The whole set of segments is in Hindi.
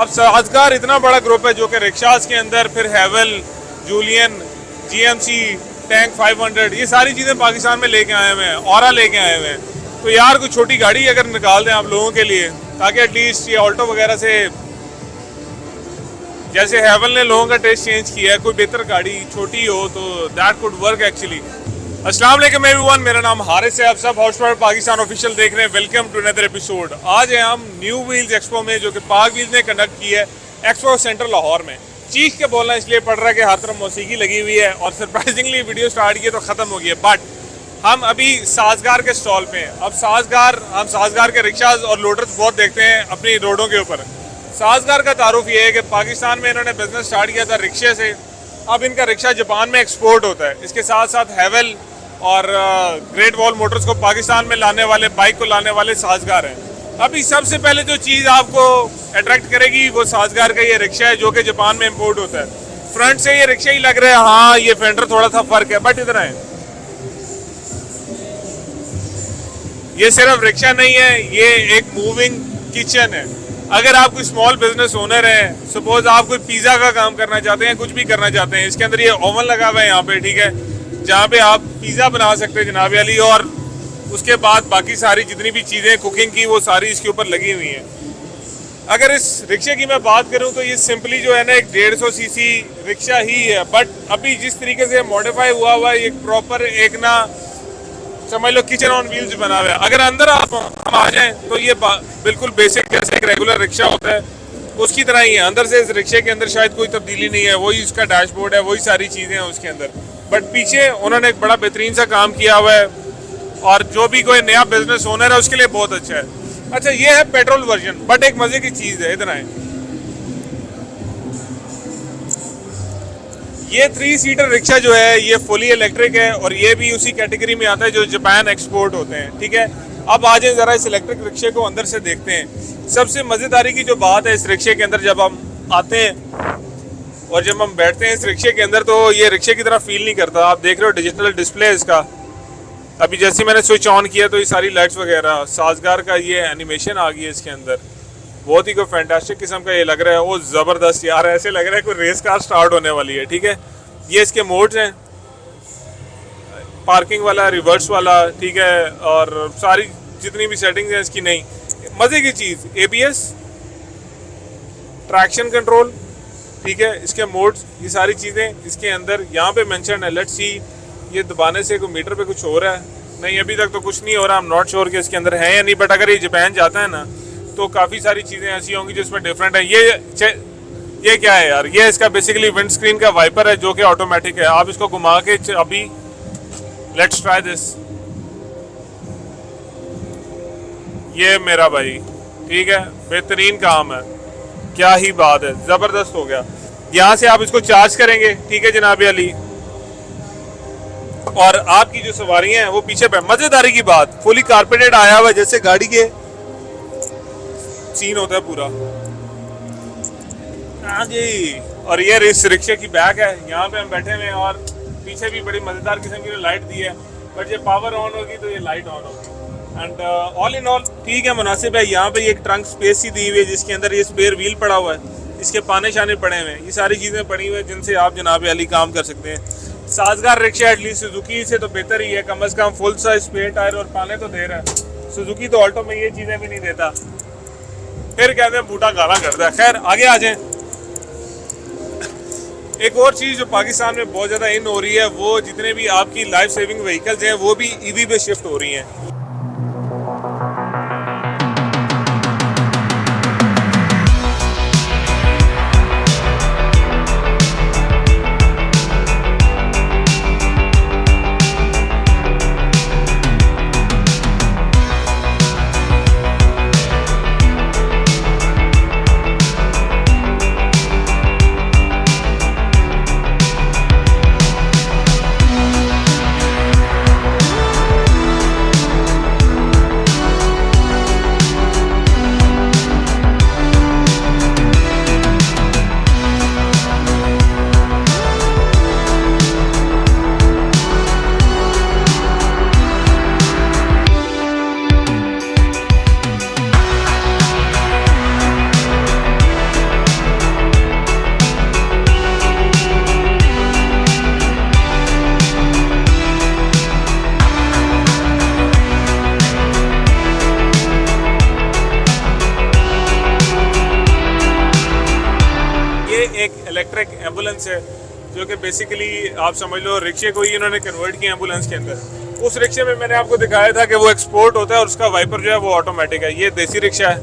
अब साजगार इतना बड़ा ग्रुप है जो कि रिक्शाज के अंदर फिर हैवल, जूलियन, जीएमसी, टैंक 500 ये सारी चीज़ें पाकिस्तान में लेके आए हुए हैं, औरा लेके आए हुए हैं। तो यार कोई छोटी गाड़ी अगर निकाल दें आप लोगों के लिए, ताकि एटलीस्ट ये ऑल्टो वगैरह से, जैसे हैवल ने लोगों का टेस्ट चेंज किया है, कोई बेहतर गाड़ी छोटी हो तो दैट कुड वर्क एक्चुअली। अस्सलाम वालेकुम एवरीवन, मेरा नाम हारिस है। आप सब हॉट स्पॉट पाकिस्तान ऑफिशियल देख रहे हैं। Welcome to another episode. आज है हम न्यू व्हील्स एक्सपो में, जो कि पाक व्हील्स ने कंडक्ट की है एक्सपो सेंटर लाहौर में। चीख के बोलना इसलिए पड़ रहा है कि हर तरफ मौसीकी लगी हुई है और सरप्राइजिंगली वीडियो स्टार्ट किए तो ख़त्म हो गई है। बट हम अभी साजगार के स्टॉल पे हैं। अब हम साजगार के रिक्शाज और लोडर्स बहुत देखते हैं अपनी रोडों के ऊपर। साजगार का तारुफ ये है कि पाकिस्तान में इन्होंने बिजनेस स्टार्ट किया था रिक्शे से। अब इनका रिक्शा जापान में एक्सपोर्ट होता है। इसके साथ साथ हैवल और ग्रेट वॉल मोटर्स को पाकिस्तान में लाने वाले, बाइक को लाने वाले साजगार हैं। अभी सबसे पहले जो चीज़ आपको अट्रैक्ट करेगी वो साजगार का ये रिक्शा है, जो कि जापान में इंपोर्ट होता है। फ्रंट से ये रिक्शा ही लग रहा है, हाँ ये फेंडर थोड़ा सा फर्क है बट इतना है। ये सिर्फ रिक्शा नहीं है, ये एक मूविंग किचन है। अगर आप कोई स्मॉल बिजनेस ओनर हैं, सपोज आप कोई पिज़्ज़ा का काम करना चाहते हैं, कुछ भी करना चाहते हैं, इसके अंदर ये ओवन लगा हुआ है यहाँ पे, ठीक है, जहाँ पे आप पिज़्ज़ा बना सकते हैं जनाब अली। और उसके बाद बाकी सारी जितनी भी चीज़ें कुकिंग की वो सारी इसके ऊपर लगी हुई हैं। अगर इस रिक्शे की मैं बात करूं तो ये सिंपली जो है ना एक 150 सीसी रिक्शा ही है। बट अभी जिस तरीके से मॉडिफाई हुआ है, एक प्रॉपर एक ना समझ लो किचन ऑन व्हील्स बना हुआ है। अगर अंदर हम आ जाएं तो ये बिल्कुल बेसिक जैसे एक रेगुलर रिक्शा होता है उसकी तरह ही है। अंदर से इस रिक्शे के अंदर शायद कोई तब्दीली नहीं है, वही इसका डैशबोर्ड है, वही सारी चीज़ें हैं उसके अंदर। बट पीछे उन्होंने एक बड़ा बेहतरीन सा काम किया हुआ है और जो भी कोई नया बिजनेस ओनर है उसके लिए बहुत अच्छा है। अच्छा, ये है पेट्रोल वर्जन, बट एक मजे की चीज़ है, इतना है। ये 3 सीटर रिक्शा जो है ये फुली इलेक्ट्रिक है और ये भी उसी कैटेगरी में आता है जो जापान एक्सपोर्ट होते हैं, ठीक है। अब आ जाए ज़रा इस इलेक्ट्रिक रिक्शे को अंदर से देखते हैं। सबसे मज़ेदारी की जो बात है इस रिक्शे के अंदर, जब हम आते हैं और जब हम बैठते हैं इस रिक्शे के अंदर, तो ये रिक्शे की तरह फील नहीं करता। आप देख रहे हो डिजिटल डिस्प्ले इसका। अभी जैसे मैंने स्विच ऑन किया तो ये सारी लाइट्स वगैरह, साजगार का ये एनिमेशन आ गई है इसके अंदर। बहुत ही कोई फैंटास्टिक किस्म का ये लग रहा है। वो ज़बरदस्त यार, ऐसे लग रहा है कोई रेस कार स्टार्ट होने वाली है, ठीक है। ये इसके मोड्स हैं, पार्किंग वाला, रिवर्स वाला, ठीक है, और सारी जितनी भी सेटिंग्स हैं इसकी। नहीं, मज़े की चीज़ ABS, ट्रैक्शन कंट्रोल, ठीक है, इसके मोड्स, ये सारी चीज़ें इसके अंदर यहाँ पे मेंशन है। लेट्स सी, ये दबाने से कोई मीटर पे कुछ हो रहा है? नहीं, अभी तक तो कुछ नहीं हो रहा। आई एम नॉट श्योर कि इसके अंदर है या नहीं, बट अगर ये जापान जाता है ना तो काफ़ी सारी चीज़ें ऐसी होंगी जिसमें डिफरेंट है। ये क्या है यार? ये इसका बेसिकली विंड स्क्रीन का वाइपर है जो कि ऑटोमेटिक है। आप इसको घुमा के अभी लेट्स ट्राई दिस। ये मेरा भाई, ठीक है, बेहतरीन काम है, क्या ही बात है, ज़बरदस्त हो गया। यहाँ से आप इसको चार्ज करेंगे, ठीक है जनाब अली, और आपकी जो सवारियां हैं वो पीछे पे। मज़ेदारी की बात, फुली कारपेटेड आया हुआ है, जैसे गाड़ी के सीन होता है पूरा। हाँ जी, और ये इस रिक्शे की बैक है, यहाँ पे हम बैठे हुए हैं और पीछे भी बड़ी मज़ेदार किस्म की लाइट दी है। बट ये पावर ऑन होगी तो ये लाइट ऑन होगी। एंड ऑल इन ऑल ठीक है, मुनासिब है। यहाँ पे एक ट्रंक स्पेस ही दी हुई है जिसके अंदर ये स्पेयर व्हील पड़ा हुआ है, इसके पाने शाने पड़े हुए हैं, ये सारी चीज़ें पड़ी हुई हैं जिनसे आप जनाब अली काम कर सकते हैं। साजगार रिक्शा एटलीस्ट सुजुकी से तो बेहतर ही है, कम से कम फुल साइज स्पेयर टायर और पाने तो दे रहा है। सुजुकी तो ऑल्टो में ये चीज़ें भी नहीं देता, फिर कहते हैं बूटा गाला करता है। खैर आगे आ जाएं। एक और चीज़ जो पाकिस्तान में बहुत ज़्यादा इन हो रही है, वो जितने भी आपकी लाइफ सेविंग व्हीकल्स हैं वो भी EV पे शिफ्ट हो रही हैं। इलेक्ट्रिक एम्बुलेंस है, जो कि बेसिकली आप समझ लो रिक्शे को ही इन्होंने कन्वर्ट किया एम्बुलेंस के अंदर। उस रिक्शे में मैंने आपको दिखाया था कि वो एक्सपोर्ट होता है और उसका वाइपर जो है वो ऑटोमेटिक है। ये देसी रिक्शा है,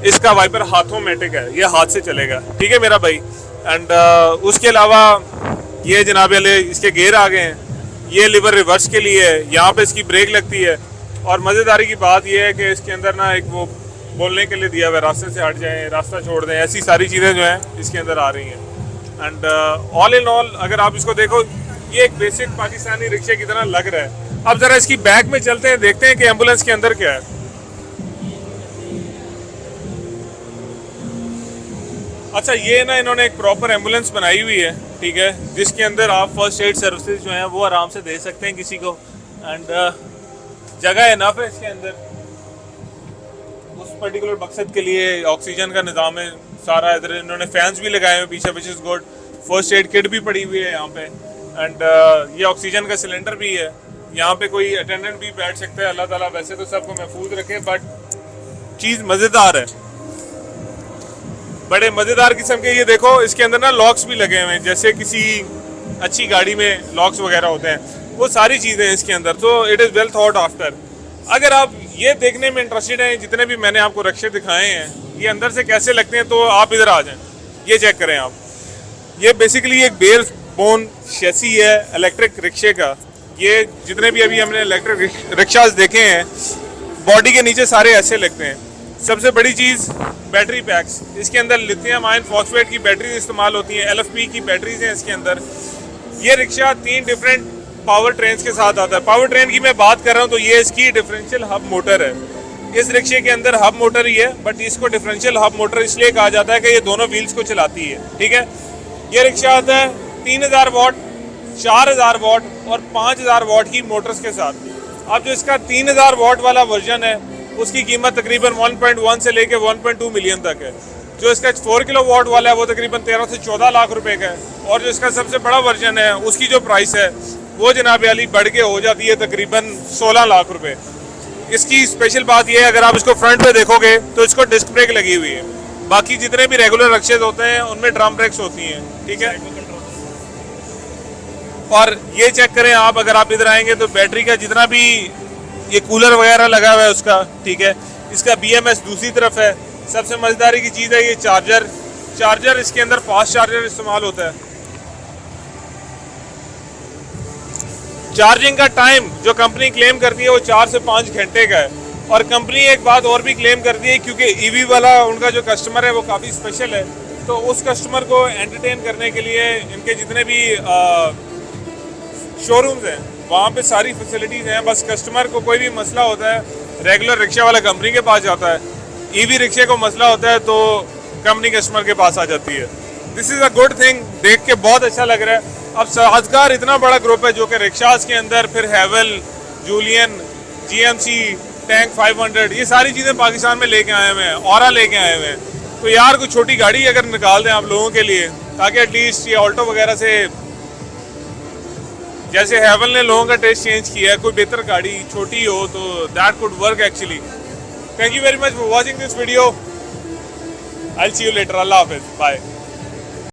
इसका वाइपर हाथोमेटिक है, ये हाथ से चलेगा, ठीक है मेरा भाई। एंड उसके अलावा ये जनाब वाले इसके गेयर आ गए हैं, ये लिवर रिवर्स के लिए है, यहाँ पे इसकी ब्रेक लगती है। और मज़ेदारी की बात यह है कि इसके अंदर ना एक वो बोलने के लिए दिया हुआ है, रास्ते से हट जाएं, रास्ता छोड़ दें, ऐसी सारी चीज़ें जो हैं इसके अंदर आ रही हैं। एंड ऑल इन ऑल अगर आप इसको देखो, ये एक बेसिक पाकिस्तानी रिक्शे की तरह लग रहा है। अब ज़रा इसकी बैक में चलते हैं, देखते हैं कि एम्बुलेंस के अंदर क्या है। अच्छा, ये ना इन्होंने एक प्रॉपर एम्बुलेंस बनाई हुई है, ठीक है, जिसके अंदर आप फर्स्ट एड सर्विसेज जो हैं वो आराम से दे सकते हैं किसी को। एंड जगह इनफ है इसके अंदर उस पर्टिकुलर मकसद के लिए। ऑक्सीजन का निज़ाम है सारा, इधर इन्होंने फैंस भी लगाए हुए पीछे, which is good. First aid kit भी पड़ी हुई है यहाँ पे। एंड ये ऑक्सीजन का सिलेंडर भी है, यहाँ पे कोई अटेंडेंट भी बैठ सकता है। अल्लाह ताला वैसे तो सबको महफूज रखे, बट चीज़ मज़ेदार है, बड़े मज़ेदार किस्म के। ये देखो इसके अंदर ना लॉक्स भी लगे हुए हैं, जैसे किसी अच्छी गाड़ी में लॉक्स वगैरह होते हैं, वो सारी चीज़ें हैं इसके अंदर। तो it is well thought after. अगर आप ये देखने में इंटरेस्टेड हैं, जितने भी मैंने आपको रिक्शे दिखाए हैं ये अंदर से कैसे लगते हैं, तो आप इधर आ जाएं, ये चेक करें आप। ये बेसिकली एक बेयर बोन शेसी है इलेक्ट्रिक रिक्शे का। ये जितने भी अभी हमने इलेक्ट्रिक रिक्शाज देखे हैं, बॉडी के नीचे सारे ऐसे लगते हैं। सबसे बड़ी चीज़ बैटरी पैक्स, इसके अंदर लिथियम आयन फॉस्फेट की बैटरीज इस्तेमाल होती हैं, LFP की बैटरीज हैं इसके अंदर। ये रिक्शा 3 डिफरेंट पावर ट्रेन के साथ आता है। पावर ट्रेन की मैं बात कर रहा हूँ तो ये इसकी डिफरेंशियल हब मोटर है। इस रिक्शे के अंदर हब मोटर ही है, बट इसको डिफरेंशियल हब मोटर इसलिए कहा जाता है कि ये दोनों व्हील्स को चलाती है, ठीक है। ये रिक्शा आता है 3000 वाट, 4000 वाट और 5000 वाट की मोटर्स के साथ। अब जो इसका 3000 वाट वाला वर्जन है उसकी कीमत तकरीबन 1.1 से लेके 1.2 मिलियन तक है। जो इसका 4 किलो वाट वाला है वो तकरीबन 13 से 14 लाख रुपए का है। और जो इसका सबसे बड़ा वर्जन है उसकी जो प्राइस है वो जनाब अली बढ़ के हो जाती है तकरीबन 16 लाख रुपए। इसकी स्पेशल बात यह है, अगर आप इसको फ्रंट पे देखोगे तो इसको डिस्क ब्रेक लगी हुई है। बाकी जितने भी रेगुलर रिक्शे होते हैं उनमें ड्रम ब्रेक्स होती हैं, ठीक है। और ये चेक करें आप, अगर आप इधर आएंगे तो बैटरी का जितना भी ये कूलर वगैरह लगा हुआ है उसका, ठीक है। इसका BMS दूसरी तरफ है। सबसे मजेदारी की चीज़ है ये चार्जर इसके अंदर फास्ट चार्जर इस्तेमाल होता है। चार्जिंग का टाइम जो कंपनी क्लेम करती है वो 4 से 5 घंटे का है। और कंपनी एक बात और भी क्लेम करती है, क्योंकि EV वाला उनका जो कस्टमर है वो काफ़ी स्पेशल है, तो उस कस्टमर को एंटरटेन करने के लिए इनके जितने भी शोरूम्स हैं वहाँ पे सारी फैसिलिटीज़ हैं। बस कस्टमर को कोई भी मसला होता है रेगुलर रिक्शा वाला कंपनी के पास जाता है, EV रिक्शे को मसला होता है तो कंपनी कस्टमर के पास आ जाती है। This is a good thing, देख के बहुत अच्छा लग रहा है। अब साजगार इतना बड़ा ग्रुप है जो कि रिक्शाज के अंदर फिर हैवल, जूलियन, GMC, टैंक 500 ये सारी चीज़ें पाकिस्तान में लेके आए हुए हैं, औरा लेके आए हुए हैं। तो यार कोई छोटी गाड़ी अगर निकाल दें आप लोगों के लिए, ताकि एटलीस्ट ये ऑल्टो वगैरह से, जैसे हैवल ने लोगों का टेस्ट चेंज किया है, कोई बेहतर गाड़ी छोटी हो तो that could work actually. Thank you very much for watching this video. I will see you later. अल्लाह हाफिज़, बाय।